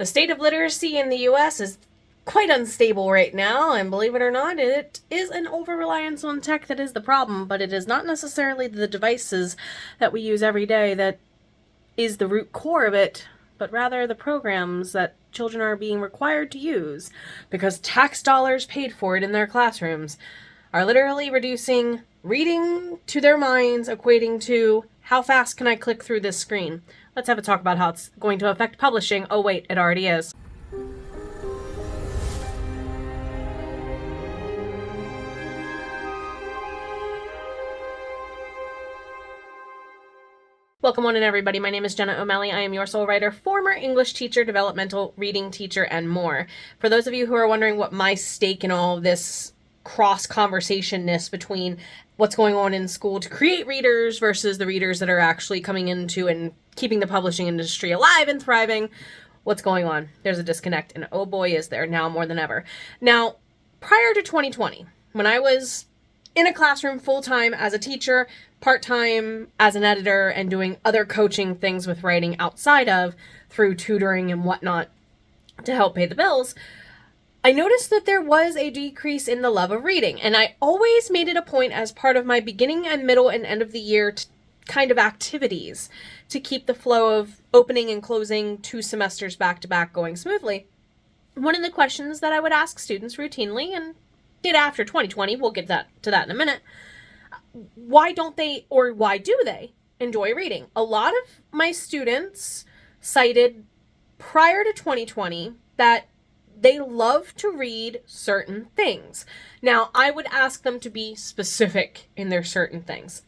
The state of literacy in the US is quite unstable right now, and believe it or not, it is an over-reliance on tech that is the problem, but it is not necessarily the devices that we use every day that is the root core of it, but rather the programs that children are being required to use because tax dollars paid for it in their classrooms are literally reducing reading to their minds, equating to how fast can I click through this screen. Let's have a talk about how it's going to affect publishing. Oh wait, it already is. Welcome on in, everybody. My name is Jenna O'Malley. I am your soul writer, former English teacher, developmental reading teacher, and more. For those of you who are wondering what my stake in all of this cross-conversationness between what's going on in school to create readers versus the readers that are actually coming into and keeping the publishing industry alive and thriving, what's going on? There's a disconnect, and oh boy is there now more than ever. Now, prior to 2020, when I was in a classroom full-time as a teacher, part-time as an editor, and doing other coaching things with writing outside of through tutoring and whatnot to help pay the bills, I noticed that there was a decrease in the love of reading, and I always made it a point as part of my beginning and middle and end of the year kind of activities to keep the flow of opening and closing 2 semesters back to back going smoothly. One of the questions that I would ask students routinely, and did after 2020, we'll get to that in a minute, why don't they, or why do they, enjoy reading? A lot of my students cited prior to 2020 that they love to read certain things. Now, I would ask them to be specific in their certain things.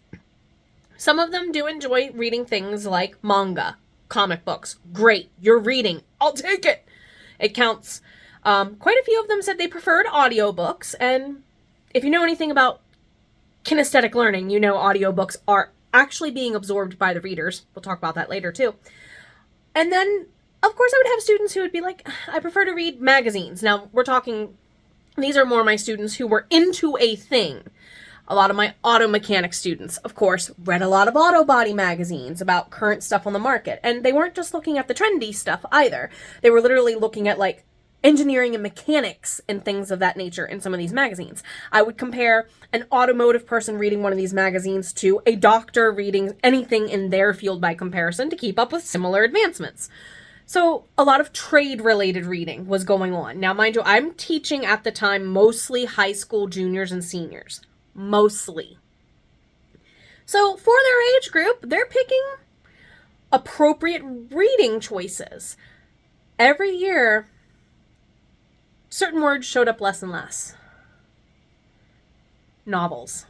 Some of them do enjoy reading things like manga, comic books. Great, you're reading. I'll take it. It counts. Quite a few of them said they preferred audiobooks, and if you know anything about kinesthetic learning, you know audiobooks are actually being absorbed by the readers. We'll talk about that later too. And then, of course, I would have students who would be like, I prefer to read magazines. Now, these are more my students who were into a thing. A lot of my auto mechanic students, of course, read a lot of auto body magazines about current stuff on the market. And they weren't just looking at the trendy stuff either. They were literally looking at like engineering and mechanics and things of that nature in some of these magazines. I would compare an automotive person reading one of these magazines to a doctor reading anything in their field by comparison to keep up with similar advancements. So a lot of trade-related reading was going on. Now, mind you, I'm teaching at the time mostly high school juniors and seniors. Mostly. So for their age group, they're picking appropriate reading choices. Every year, certain words showed up less and less. Novels.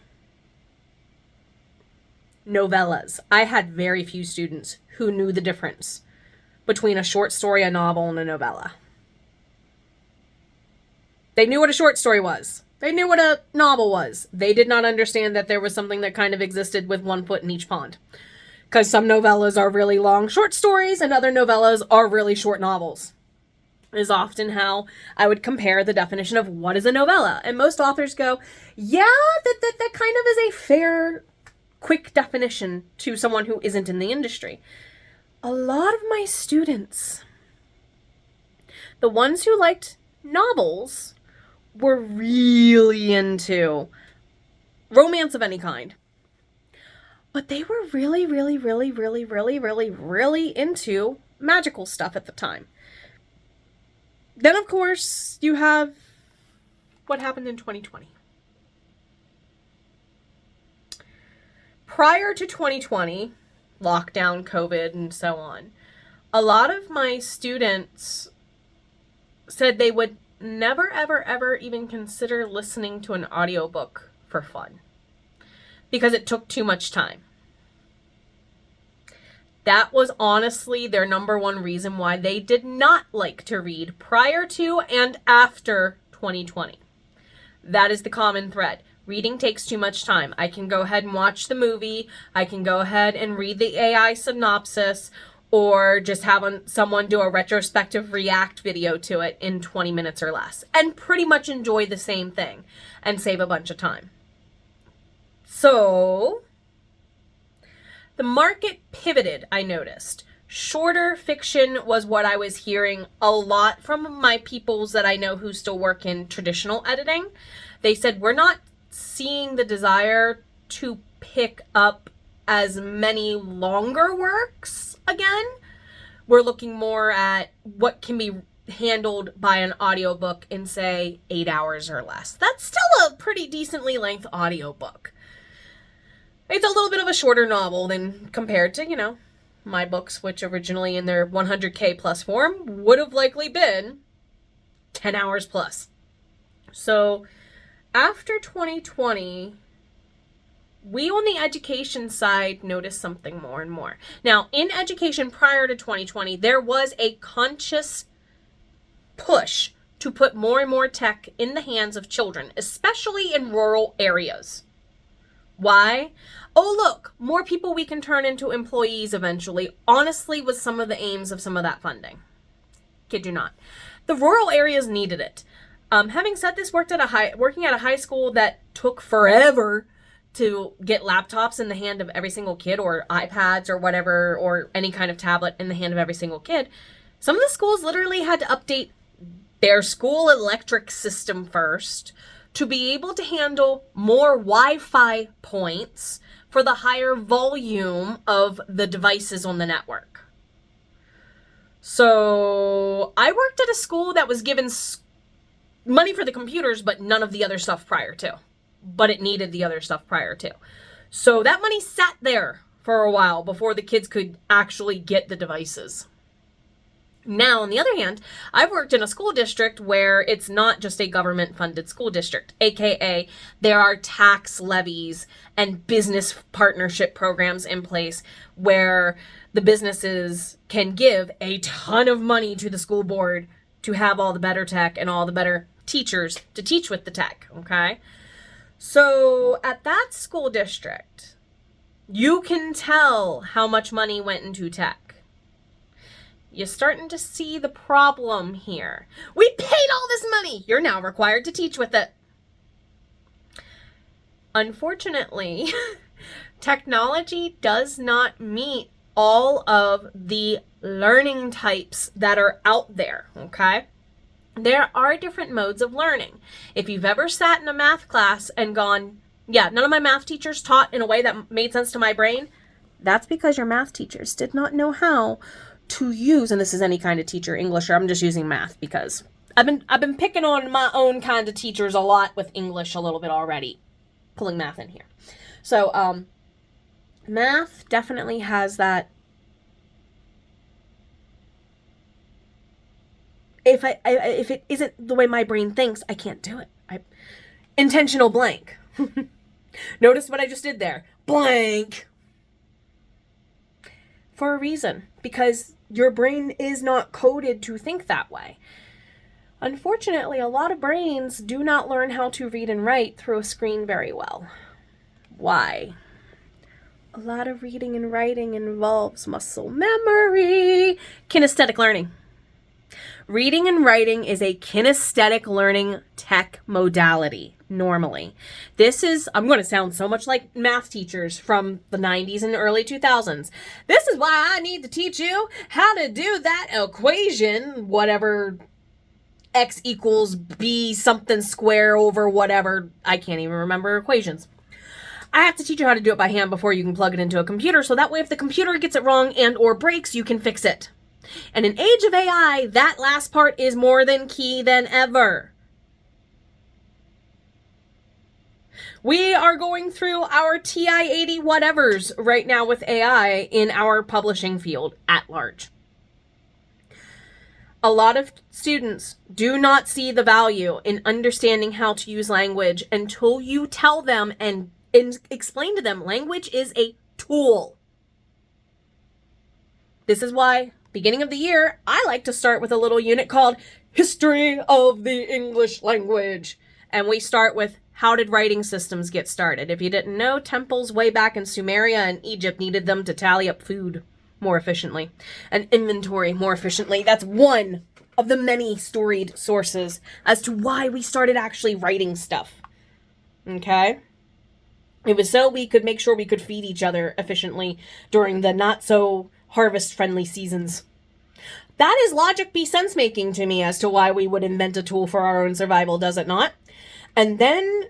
Novellas. I had very few students who knew the difference between a short story, a novel, and a novella. They knew what a short story was. They knew what a novel was. They did not understand that there was something that kind of existed with one foot in each pond. Because some novellas are really long short stories and other novellas are really short novels. Is often how I would compare the definition of what is a novella. And most authors go, yeah, that kind of is a fair, quick definition to someone who isn't in the industry. A lot of my students, the ones who liked novels, were really into romance of any kind. But they were really, really, really, really, really, really, really into magical stuff at the time. Then, of course, you have what happened in 2020. Prior to 2020, lockdown, COVID, and so on, a lot of my students said they would never, ever, ever even consider listening to an audiobook for fun because it took too much time. That was honestly their number one reason why they did not like to read prior to and after 2020. That is the common thread. Reading takes too much time. I can go ahead and watch the movie. I can go ahead and read the AI synopsis or just have someone do a retrospective react video to it in 20 minutes or less and pretty much enjoy the same thing and save a bunch of time. So the market pivoted, I noticed, Shorter fiction was what I was hearing a lot from my peoples that I know who still work in traditional editing. They said, we're not seeing the desire to pick up as many longer works again. We're looking more at what can be handled by an audiobook in, say, 8 hours or less. That's still a pretty decently length audiobook. It's a little bit of a shorter novel than compared to, my books, which originally in their 100K plus form would have likely been 10 hours plus. So after 2020, we on the education side noticed something more and more. Now, in education prior to 2020, there was a conscious push to put more and more tech in the hands of children, especially in rural areas. Why? Oh, look, more people we can turn into employees eventually, honestly was some of the aims of some of that funding. Kid you not. The rural areas needed it. Having said this, working at a high school that took forever to get laptops in the hand of every single kid, or iPads or whatever, or any kind of tablet in the hand of every single kid, some of the schools literally had to update their school electric system first to be able to handle more Wi-Fi points for the higher volume of the devices on the network. So I worked at a school that was given money for the computers, but none of the other stuff prior to. But it needed the other stuff prior to. So that money sat there for a while before the kids could actually get the devices. Now, on the other hand, I've worked in a school district where it's not just a government-funded school district, aka there are tax levies and business partnership programs in place where the businesses can give a ton of money to the school board to have all the better tech and all the better teachers to teach with the tech, okay? So at that school district, you can tell how much money went into tech. You're starting to see the problem here. We paid all this money. You're now required to teach with it. Unfortunately, technology does not meet all of the learning types that are out there, okay? There are different modes of learning. If you've ever sat in a math class and gone, yeah, none of my math teachers taught in a way that made sense to my brain, that's because your math teachers did not know how to use, and this is any kind of teacher, English, or I'm just using math because I've been picking on my own kind of teachers a lot with English a little bit already, pulling math in here. So math definitely has that. If it isn't the way my brain thinks, I can't do it. Intentional blank. Notice what I just did there. Blank. For a reason, because your brain is not coded to think that way. Unfortunately, a lot of brains do not learn how to read and write through a screen very well. Why? A lot of reading and writing involves muscle memory. Kinesthetic learning. Reading and writing is a kinesthetic learning tech modality, normally. I'm going to sound so much like math teachers from the 90s and early 2000s. This is why I need to teach you how to do that equation, whatever x equals b something square over whatever. I can't even remember equations. I have to teach you how to do it by hand before you can plug it into a computer, so that way if the computer gets it wrong and or breaks, you can fix it. And in age of AI, that last part is more than key than ever. We are going through our TI-80 whatevers right now with AI in our publishing field at large. A lot of students do not see the value in understanding how to use language until you tell them and explain to them language is a tool. This is why beginning of the year, I like to start with a little unit called History of the English Language. And we start with how did writing systems get started? If you didn't know, temples way back in Sumeria and Egypt needed them to tally up food more efficiently and inventory more efficiently. That's one of the many storied sources as to why we started actually writing stuff. Okay? It was so we could make sure we could feed each other efficiently during the not so harvest-friendly seasons. That is logic be sense-making to me as to why we would invent a tool for our own survival, does it not? And then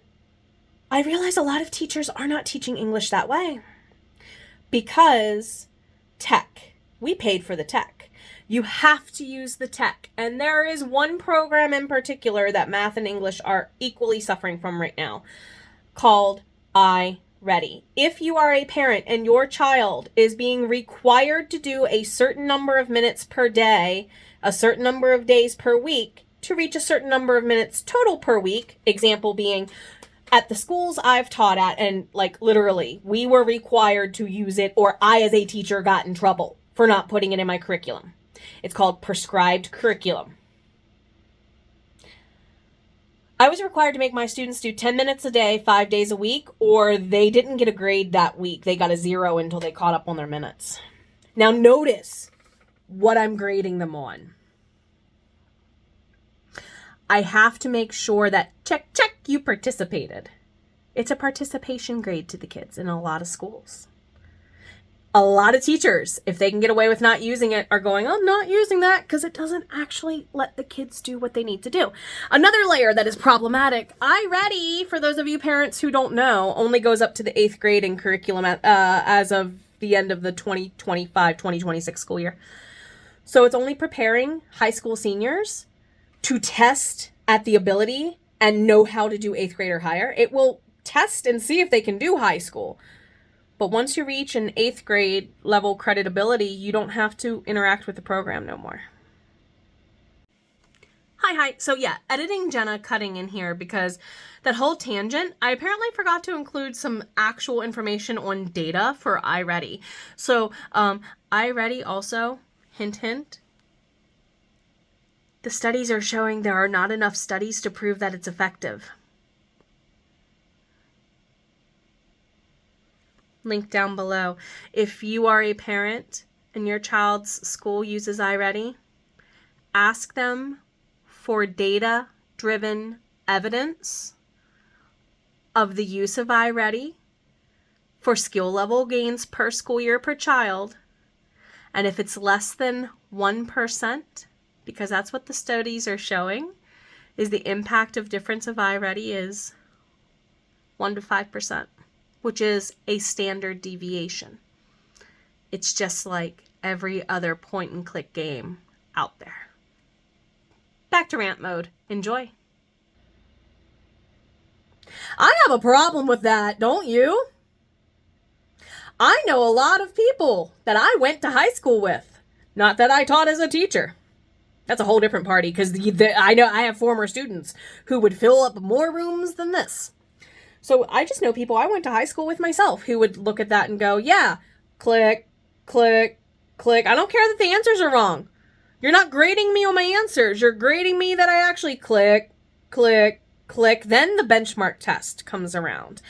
I realize a lot of teachers are not teaching English that way. Because tech, we paid for the tech. You have to use the tech. And there is one program in particular that math and English are equally suffering from right now, called iReady. If you are a parent and your child is being required to do a certain number of minutes per day, a certain number of days per week, to reach a certain number of minutes total per week, example being at the schools I've taught at, and like literally, we were required to use it, or I as a teacher got in trouble for not putting it in my curriculum. It's called prescribed curriculum. I was required to make my students do 10 minutes a day, 5 days a week, or they didn't get a grade that week. They got a 0 until they caught up on their minutes. Now notice what I'm grading them on. I have to make sure that check, you participated. It's a participation grade to the kids in a lot of schools. A lot of teachers, if they can get away with not using it, are going, I'm not using that because it doesn't actually let the kids do what they need to do. Another layer that is problematic, iReady, for those of you parents who don't know, only goes up to the 8th grade in curriculum as of the end of the 2025-2026 school year. So it's only preparing high school seniors to test at the ability and know how to do 8th grade or higher. It will test and see if they can do high school. But once you reach an 8th grade level creditability, you don't have to interact with the program no more. Hi. So yeah, editing Jenna cutting in here because that whole tangent, I apparently forgot to include some actual information on data for iReady. So iReady also, hint, the studies are showing there are not enough studies to prove that it's effective. Link down below. If you are a parent and your child's school uses iReady, ask them for data-driven evidence of the use of iReady for skill level gains per school year per child. And if it's less than 1%, because that's what the studies are showing, is the impact of difference of iReady is 1 to 5%. Which is a standard deviation. It's just like every other point and click game out there. Back to rant mode. Enjoy. I have a problem with that, don't you? I know a lot of people that I went to high school with. Not that I taught as a teacher. That's a whole different party because I know I have former students who would fill up more rooms than this. So I just know people I went to high school with myself who would look at that and go, yeah, click, click, click. I don't care that the answers are wrong. You're not grading me on my answers. You're grading me that I actually click, click, click. Then the benchmark test comes around.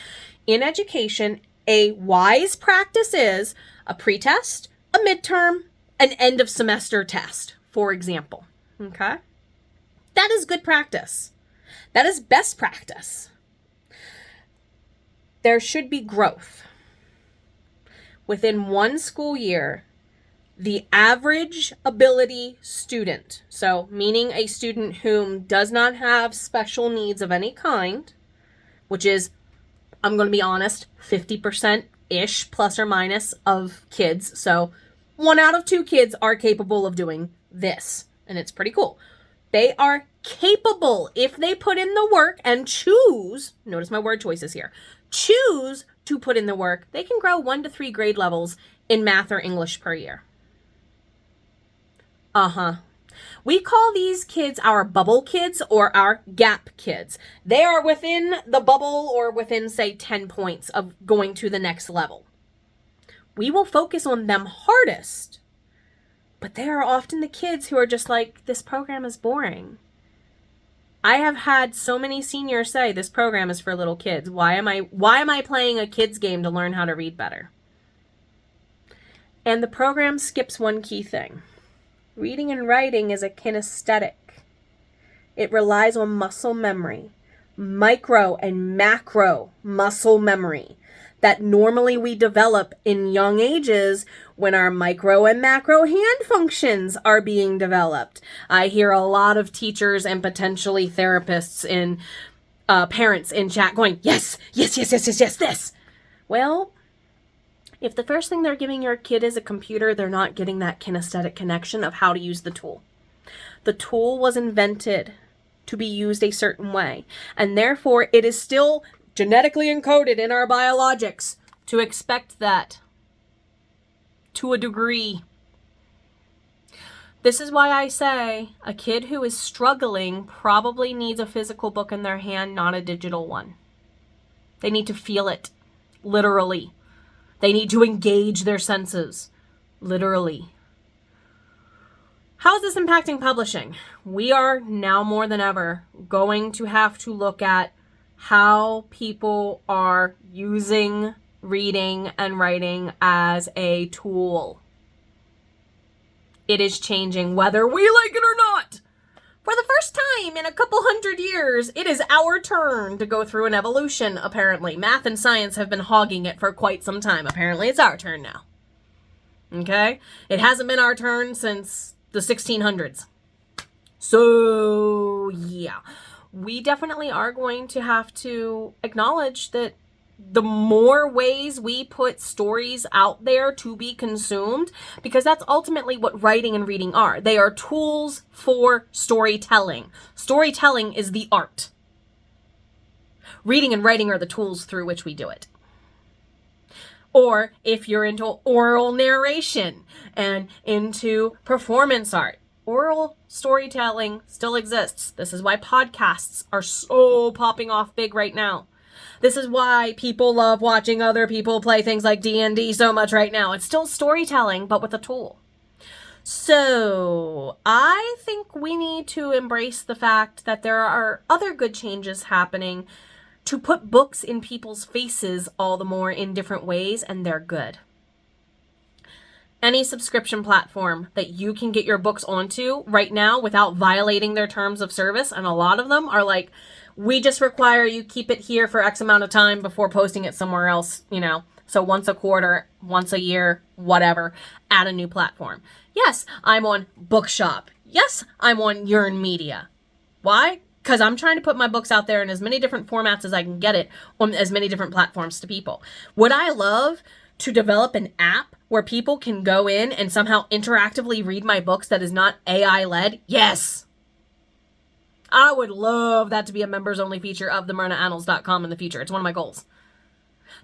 In education, a wise practice is a pretest, a midterm, an end of semester test, for example. Okay? That is good practice. That is best practice. There should be growth. Within one school year, the average ability student, so meaning a student whom does not have special needs of any kind, which is, I'm going to be honest, 50%-ish plus or minus of kids. So 1 out of 2 kids are capable of doing this, and it's pretty cool. They are capable, if they put in the work and choose, notice my word choices here, choose to put in the work, they can grow 1 to 3 grade levels in math or English per year. We call these kids our bubble kids or our gap kids. They are within the bubble or within, say, 10 points of going to the next level. We will focus on them hardest, but they are often the kids who are just like, this program is boring. I have had so many seniors say this program is for little kids. Why am I playing a kids game to learn how to read better? And the program skips one key thing. Reading and writing is a kinesthetic. It relies on muscle memory, micro and macro muscle memory. that normally we develop in young ages when our micro and macro hand functions are being developed. I hear a lot of teachers and potentially therapists and parents in chat going, yes, yes, yes, yes, yes, yes, this. Well, if the first thing they're giving your kid is a computer, they're not getting that kinesthetic connection of how to use the tool. The tool was invented to be used a certain way, and therefore it is still genetically encoded in our biologics to expect that to a degree. This is why I say a kid who is struggling probably needs a physical book in their hand, not a digital one. They need to feel it, literally. They need to engage their senses, literally. How is this impacting publishing? We are now more than ever going to have to look at how people are using reading and writing as a tool. It is changing whether we like it or not. For the first time in a couple hundred years, it is our turn to go through an evolution, apparently. Math and science have been hogging it for quite some time. Apparently, it's our turn now. Okay? It hasn't been our turn since the 1600s. So, yeah. We definitely are going to have to acknowledge that the more ways we put stories out there to be consumed, because that's ultimately what writing and reading are. They are tools for storytelling. Storytelling is the art. Reading and writing are the tools through which we do it. Or if you're into oral narration and into performance art, oral storytelling still exists. This is why podcasts are so popping off big right now. This is why people love watching other people play things like D&D so much right now. It's still storytelling, but with a tool. So I think we need to embrace the fact that there are other good changes happening to put books in people's faces all the more in different ways, and they're good. Any subscription platform that you can get your books onto right now without violating their terms of service, and a lot of them are like, we just require you keep it here for X amount of time before posting it somewhere else, So once a quarter, once a year, whatever, add a new platform. Yes, I'm on Bookshop. Yes, I'm on Yearn Media. Why? Because I'm trying to put my books out there in as many different formats as I can get it on as many different platforms to people. Would I love to develop an app where people can go in and somehow interactively read my books that is not AI-led? Yes. I would love that to be a members-only feature of themyrnaannals.com in the future. It's one of my goals.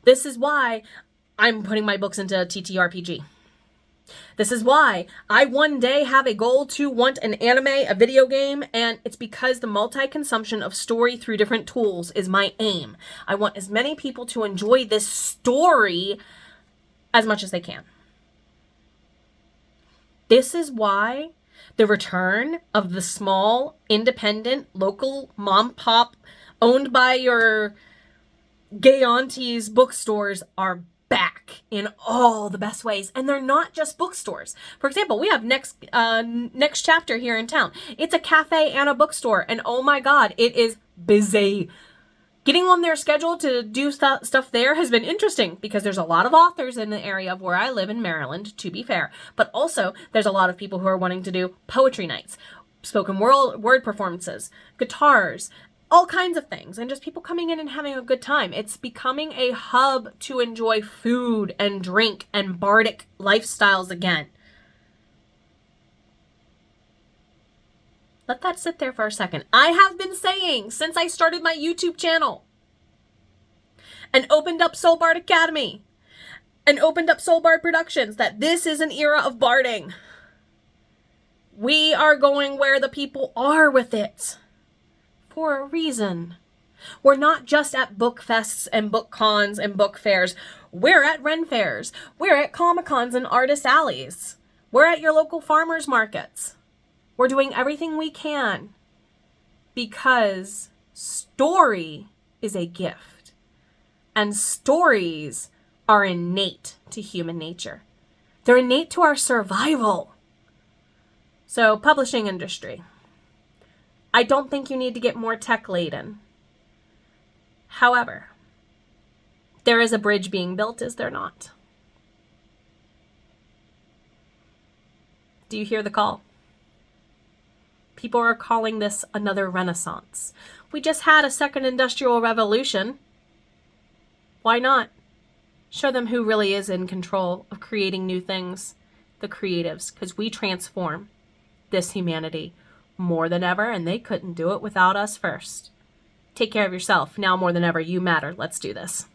This is why I'm putting my books into TTRPG. This is why I one day have a goal to want an anime, a video game, and it's because the multi-consumption of story through different tools is my aim. I want as many people to enjoy this story as much as they can. This is why the return of the small, independent, local mom pop owned by your gay aunties bookstores are back in all the best ways. And they're not just bookstores. For example, we have next chapter here in town. It's a cafe and a bookstore. And oh my God, it is busy. Getting on their schedule to do stuff there has been interesting because there's a lot of authors in the area of where I live in Maryland, to be fair. But also, there's a lot of people who are wanting to do poetry nights, spoken word performances, guitars, all kinds of things, and just people coming in and having a good time. It's becoming a hub to enjoy food and drink and bardic lifestyles again. Let that sit there for a second. I have been saying since I started my YouTube channel and opened up Soul Bard Academy and opened up Soul Bard Productions that this is an era of barding. We are going where the people are with it for a reason. We're not just at book fests and book cons and book fairs. We're at Ren fairs. We're at Comic-Cons and artist alleys. We're at your local farmers markets. We're doing everything we can because story is a gift and stories are innate to human nature. They're innate to our survival. So, publishing industry. I don't think you need to get more tech laden. However, There is a bridge being built, is there not? Do you hear the call? People are calling this another renaissance. We just had a second industrial revolution. Why not? Show them who really is in control of creating new things, the creatives, because we transform this humanity more than ever, and they couldn't do it without us first. Take care of yourself. Now more than ever, you matter. Let's do this.